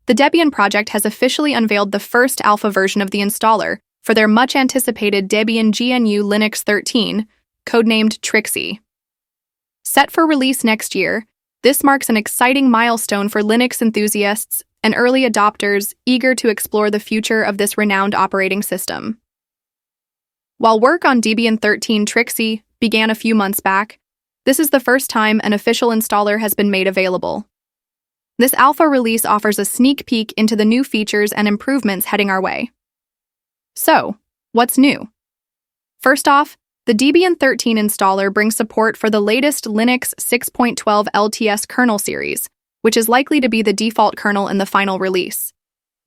The Debian Project has officially unveiled the first alpha version of the installer for their much-anticipated Debian GNU Linux 13, codenamed Trixie. Set for release next year, this marks an exciting milestone for Linux enthusiasts and early adopters eager to explore the future of this renowned operating system. While work on Debian 13 Trixie began a few months back, this is the first time an official installer has been made available. This alpha release offers a sneak peek into the new features and improvements heading our way. So, what's new? First off, the Debian 13 installer brings support for the latest Linux 6.12 LTS kernel series, which is likely to be the default kernel in the final release.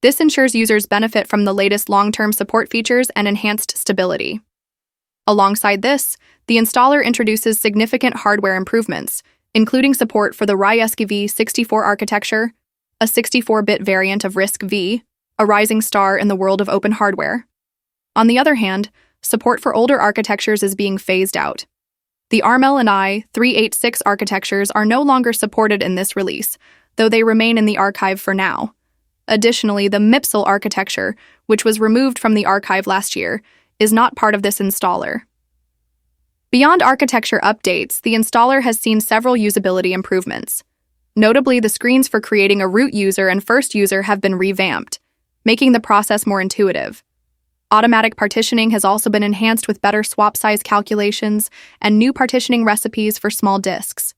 This ensures users benefit from the latest long-term support features and enhanced stability. Alongside this, the installer introduces significant hardware improvements, including support for the RISC-V 64 architecture, a 64-bit variant of RISC-V, a rising star in the world of open hardware. On the other hand, support for older architectures is being phased out. The ARMel and i386 architectures are no longer supported in this release, though they remain in the archive for now. Additionally, the MIPSL architecture, which was removed from the archive last year, is not part of this installer. Beyond architecture updates, the installer has seen several usability improvements. Notably, the screens for creating a root user and first user have been revamped, making the process more intuitive. Automatic partitioning has also been enhanced with better swap size calculations and new partitioning recipes for small disks.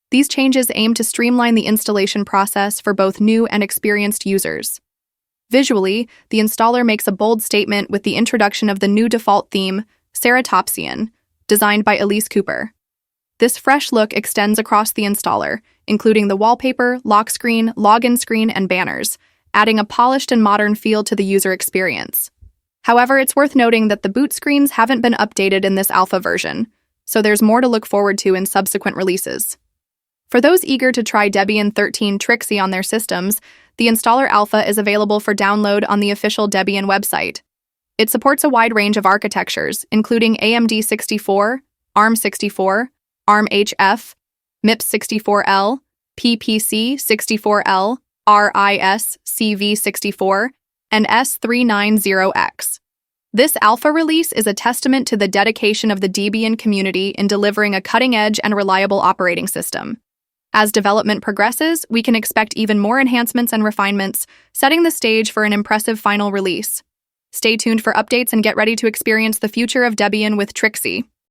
These changes aim to streamline the installation process for both new and experienced users. Visually, the installer makes a bold statement with the introduction of the new default theme, Ceratopsian, designed by Elise Cooper. This fresh look extends across the installer, including the wallpaper, lock screen, login screen, and banners, adding a polished and modern feel to the user experience. However, it's worth noting that the boot screens haven't been updated in this alpha version, so there's more to look forward to in subsequent releases. For those eager to try Debian 13 Trixie on their systems, the installer alpha is available for download on the official Debian website. It supports a wide range of architectures, including AMD 64, ARM 64, ARM HF, MIPS 64L, PPC 64L, RIS CV 64, and S390X. This alpha release is a testament to the dedication of the Debian community in delivering a cutting-edge and reliable operating system. As development progresses, we can expect even more enhancements and refinements, setting the stage for an impressive final release. Stay tuned for updates and get ready to experience the future of Debian with Trixie.